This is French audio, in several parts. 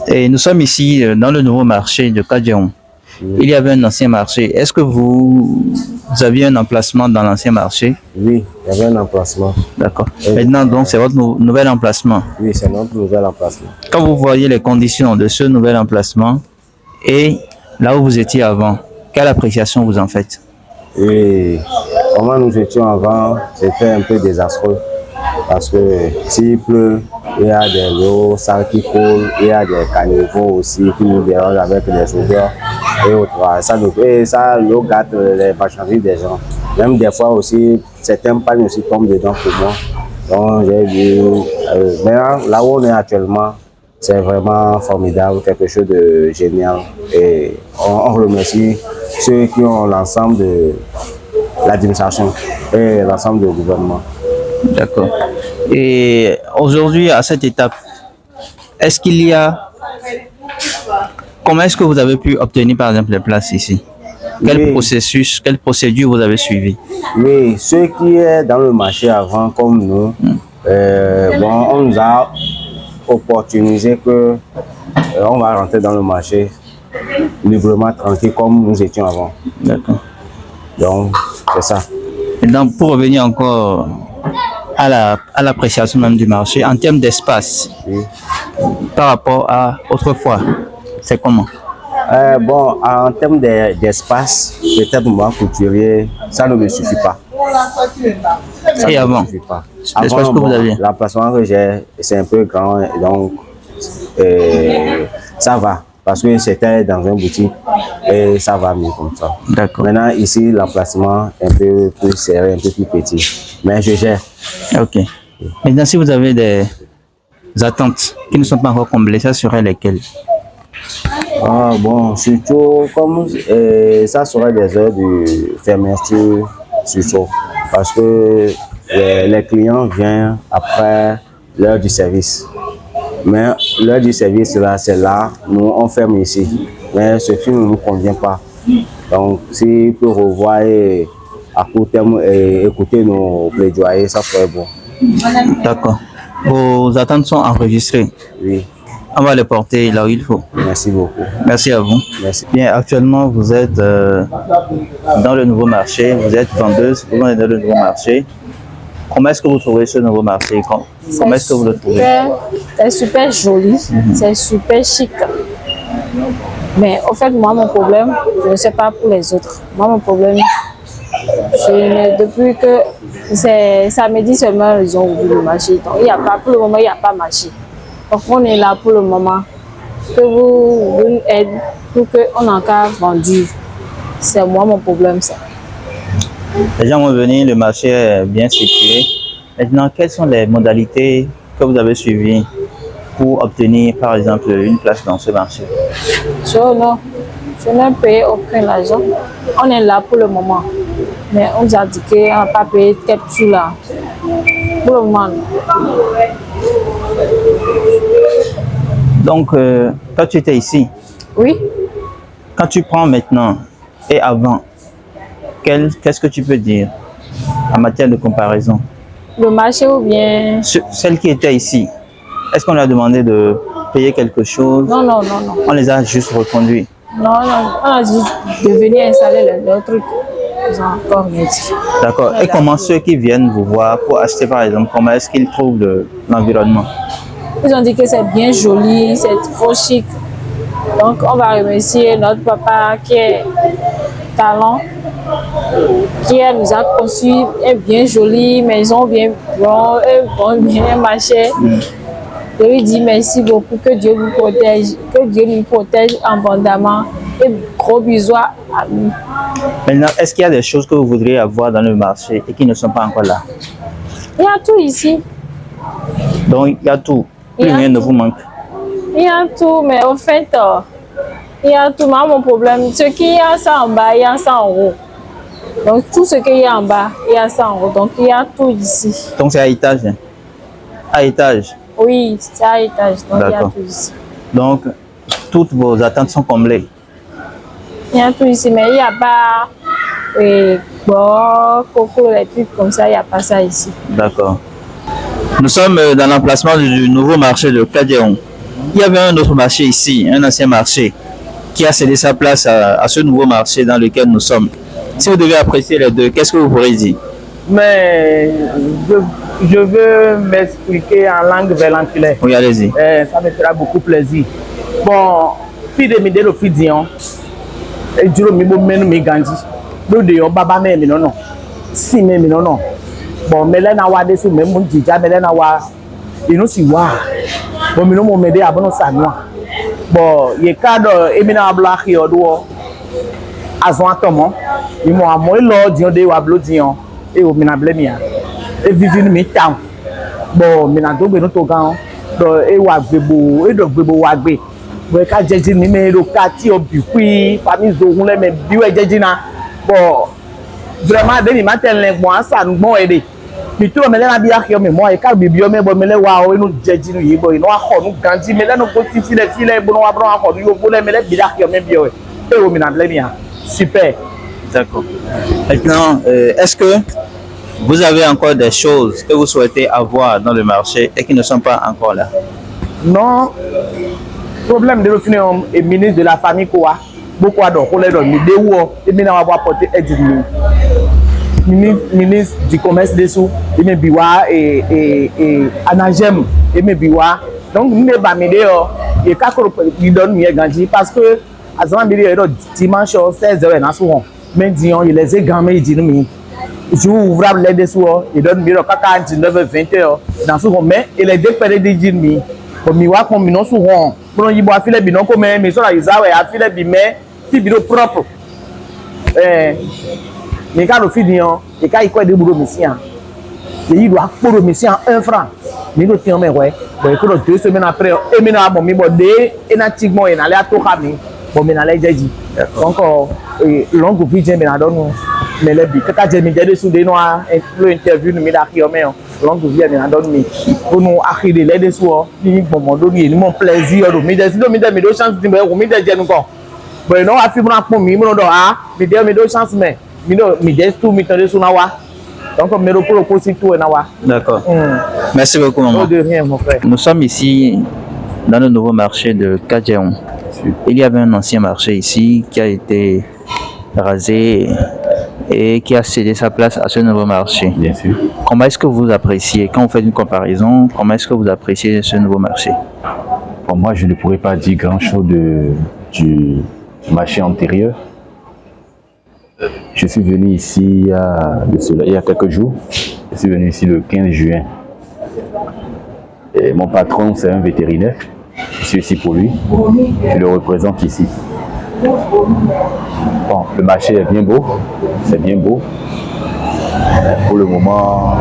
Et nous sommes ici dans le nouveau marché de Kadjeon. Oui. Il y avait un ancien marché. Est-ce que vous aviez un emplacement dans l'ancien marché? Oui, il y avait un emplacement. D'accord. Et- Maintenant, donc, c'est votre nouvel emplacement. Oui, c'est notre nouvel emplacement. Quand vous voyez les conditions de ce nouvel emplacement et là où vous étiez avant, quelle appréciation vous en faites? Et comment nous étions avant, c'était un peu désastreux. Parce que s'il pleut, il y a des eaux sales qui coulent, il y a des caniveaux aussi qui nous dérangent avec des odeurs et autres. Et ça, l'eau gâte les marchandises des gens. Même des fois aussi, certains pannes aussi tombent dedans pour moi. Donc j'ai dit, maintenant, là où on est actuellement, c'est vraiment formidable, quelque chose de génial. Et on remercie ceux qui ont l'ensemble de l'administration et l'ensemble du gouvernement. D'accord. Et aujourd'hui, à cette étape, est-ce qu'il y a... Comment est-ce que vous avez pu obtenir, par exemple, les places ici? Quel Oui. processus, quelle procédure vous avez suivi? Oui, ceux qui est dans le marché avant, comme nous, bon, on nous a opportunisé que on va rentrer dans le marché librement, tranquille, comme nous étions avant. D'accord. Donc, c'est ça. Maintenant, pour revenir encore à l'appréciation même du marché, en termes d'espace, Oui. par rapport à autrefois, c'est comment? Bon, en termes d'espace, peut-être moi, couturier, ça ne me suffit pas. Ça Et ne me avant, suffit pas. l'espace Avant, que vous bon, aviez? l'emplacement que j'ai, c'est un peu grand, et donc ça va. Parce que c'était dans une boutique et ça va mieux comme ça. D'accord. Maintenant, ici, l'emplacement est un peu plus serré, un peu plus petit. Mais je gère. Ok. Maintenant, si vous avez des attentes qui ne sont pas encore comblées, ça serait lesquelles? Ah, bon, surtout, comme ça serait des heures de fermeture, surtout. Parce que les clients viennent après l'heure du service. Mais l'heure du service, là, c'est là, nous, on ferme ici. Mais ce qui ne nous convient pas. Donc, s'il peut revoir et à court terme et écouter nos plaidoyers, ça serait bon. D'accord. Vos attentes sont enregistrées. Oui, On va les porter là où il faut. merci beaucoup. Merci à vous. Merci. Bien, actuellement, vous êtes dans le nouveau marché, vous êtes vendeuse, vous vendez dans le nouveau marché. Comment est-ce que vous trouvez ce nouveau marché? Comment est-ce que vous le trouvez? C'est super joli, c'est super chic. Mais au fait, moi, mon problème, je ne sais pas pour les autres. Moi, mon problème, depuis que c'est samedi seulement, ils ont ouvert le marché. Donc, il n'y a pas, pour le moment, il n'y a pas marché. Donc, on est là pour le moment. Que vous nous aidez pour qu'on en cas vendu. C'est moi mon problème, ça. Les gens vont venir, le marché est bien situé. Maintenant, quelles sont les modalités que vous avez suivies pour obtenir, par exemple, une place dans ce marché? Je n'ai payé aucun argent. On est là pour le moment. Mais on nous a dit qu'on n'a pas payé quelques sous là. Pour le moment. Donc, quand tu étais ici, Oui, quand tu prends maintenant et avant, qu'est-ce que tu peux dire en matière de comparaison? le marché ou bien... Celle qui était ici, est-ce qu'on leur a demandé de payer quelque chose? Non, non, non, non. On les a juste reconduits. Non, non, on a dit de venir installer le truc. Ils ont encore rien dit. D'accord. Et comment ceux qui viennent vous voir pour acheter, par exemple, comment est-ce qu'ils trouvent l'environnement? Ils ont dit que c'est bien joli, c'est trop chic. Donc, on va remercier notre papa qui est talent, nous a conçu une bien jolie maison, bien bon, bien marché. Je lui dis merci beaucoup, que Dieu vous protège, que Dieu nous protège abondamment. Et gros bisous à nous. Maintenant, est-ce qu'il y a des choses que vous voudriez avoir dans le marché et qui ne sont pas encore là? Il y a tout ici. Donc, il y a tout. Plus rien ne vous manque. Il y a tout, mais au fait, il y a tout. Mais mon problème, ce qu'il y a ça en bas, il y a ça en haut. Donc, tout ce qu'il y a en bas, il y a ça en haut. Donc, il y a tout ici. Donc, c'est à étage. Hein? À étage. Oui, c'est à étage. Donc, il y a tout ici. Donc, toutes vos attentes sont comblées. Il y a tout ici, mais il n'y a pas coco, les trucs comme ça, il n'y a pas ça ici. D'accord. Nous sommes dans l'emplacement du nouveau marché de Kadjeon. il y avait un autre marché ici, un ancien marché, qui a cédé sa place à ce nouveau marché dans lequel nous sommes. Si vous devez apprécier les deux, qu'est-ce que vous pourrez dire? Mais je veux m'expliquer en langue vernaculaire. Oui, allez-y. Ça me fera beaucoup plaisir. Bon, fille de Midelo Fidion, et Juro Mibo Menu Migandi, nous de Baba Memi non. Si Memi non. Bon, Melena Wade sous même mon Dija, Melena Wa, et nous si Wa. Bon, nous m'ont aidé à bon sanois. Bon, il y a cadre Emina Black Yodo, Azon Tomo, ils m'ont à moi l'ordre de Wablodion, et au Minablemia, et vivre mi town. Bon, Minado Benotogan, et Wagbo, et de Bebo Wagbe. Bon, quand j'ai dit, mais le quartier au Bupi, famille Zoulé, mais Bioué Djedina. Bon, vraiment, des matins, moi, ça nous m'a aidé. Mais tout le monde a bien fait, mais moi, et quand Bibio, mais bon, mais les Waouh, nous Djedina, ils nous a nous grandi, mais là, nous continuons les filets, bon, on va prendre nous voulons, mais les Bidak, même bien, et au Minablemia. Super. D'accord. Maintenant, est-ce que vous avez encore des choses que vous souhaitez avoir dans le marché et qui ne sont pas encore là? Non. Problème de l'opinion et ministre de la famille quoi. Beaucoup à donc on les donne des ou et maintenant on va apporter aide ministre du commerce des sous et me biwa et anagem et me biwa donc nous ne pas m'aider et quand il donne mieux gandi parce que à ce moment là dimanche 16h na souvent mais disons il les gamins il dit nous je ouvre les des sous il donne mieux quand 19h 20h dans souvent mais il est dépendant de dire mi comme mi wa comme non souvent pour y boire filet binon comme mais sur la isawe a filet bimé fi bino propre mais quand le finion et quand il quoi de boulot monsieur il doit pour le monsieur 1 franc mais le tient mais ouais bon il faut 2 semaines après et maintenant bon mi bodé et natiquement il allait à tout ramener bon mais allait dit donc longue vie mais na donne mais les bi quand j'ai mis des sous des noirs l'interview nous met d'accord mais longue vie mais na donne pour nous acheter les des sous ni bon mon donner mon plaisir de me deux chance de me me de nous bon non a film pour mi mon do me deux chance mais me des tout me tendre sous na wa donc me repose tout na wa. D'accord. Merci beaucoup maman. De rien mon frère. Nous sommes ici dans le nouveau marché de Kadjeon. Il y avait un ancien marché ici qui a été rasé et qui a cédé sa place à ce nouveau marché. Bien sûr. Comment est-ce que vous appréciez, quand vous faites une comparaison, comment est-ce que vous appréciez ce nouveau marché? Bon, moi, je ne pourrais pas dire grand-chose du marché antérieur. Je suis venu ici il y a quelques jours. Je suis venu ici le 15 juin. Et mon patron, c'est un vétérinaire. Je suis ici pour lui. Je le représente ici. Bon, le marché est bien beau. C'est bien beau. Mais pour le moment,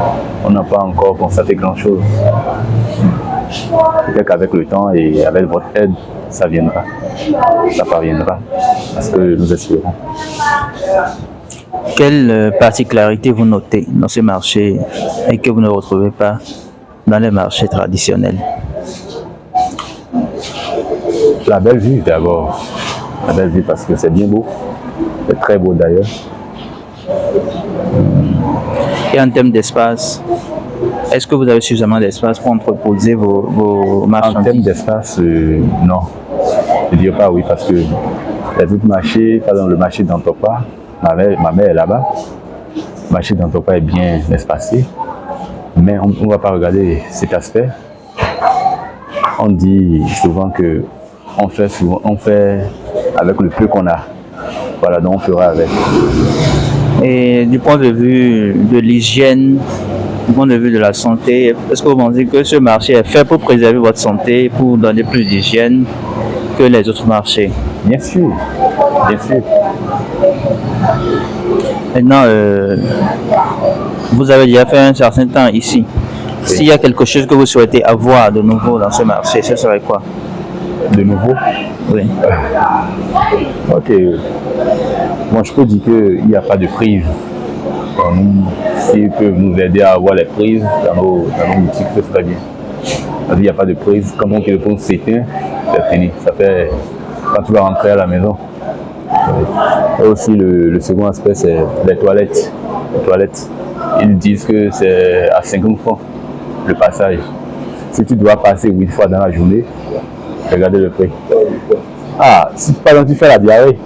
on n'a pas encore constaté grand-chose. Peut-être qu'avec le temps et avec votre aide, ça viendra. Ça parviendra. Parce que nous espérons. Quelle particularité vous notez dans ce marché et que vous ne retrouvez pas dans les marchés traditionnels? La belle vue d'abord. La belle vue parce que c'est bien beau. C'est très beau d'ailleurs. Et en termes d'espace, est-ce que vous avez suffisamment d'espace pour entreposer vos marchandises? En termes d'espace, non. Je ne dirais pas oui parce que les autres marchés, par exemple le marché d'Antopa, ma mère est là-bas. Le marché d'Antopa est bien espacé. Mais on ne va pas regarder cet aspect. On dit souvent que on fait avec le peu qu'on a. Voilà, donc on fera avec. Et du point de vue de l'hygiène, du point de vue de la santé, est-ce que vous pensez que ce marché est fait pour préserver votre santé, pour donner plus d'hygiène que les autres marchés? Bien sûr, bien sûr. Maintenant, vous avez déjà fait un certain temps ici. Oui. S'il y a quelque chose que vous souhaitez avoir de nouveau dans ce marché, ce serait quoi? De nouveau? Oui. Ok. Moi, je peux dire qu'il n'y a pas de prise. S'ils peuvent nous aider à avoir les prises dans nos boutiques, ce serait bien. Il n'y a pas de prise. Quand ton téléphone s'éteint, c'est fini. Ça fait quand tu vas rentrer à la maison. Et aussi, le second aspect, c'est les toilettes. Les toilettes, ils disent que c'est à 50 francs le passage. Si tu dois passer 8 fois dans la journée, Regardez le prix. Ah, si par exemple tu fais la diarrhée,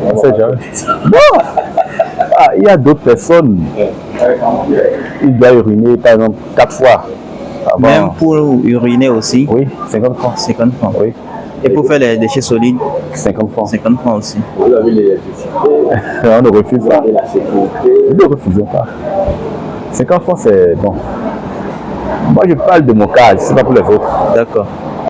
on sait jamais. Bon. Ah, il y a d'autres personnes, ils doivent uriner par exemple 4 fois. Avant. Même pour uriner aussi? Oui, 50 francs. 50 francs. Oui. Et pour faire les déchets solides? 50 francs. 50 francs aussi. Vous avez l'électricité. On ne refuse pas. Nous ne refusons pas. 50 francs, c'est bon. Moi, je parle de mon cas, c'est pas pour les autres. D'accord.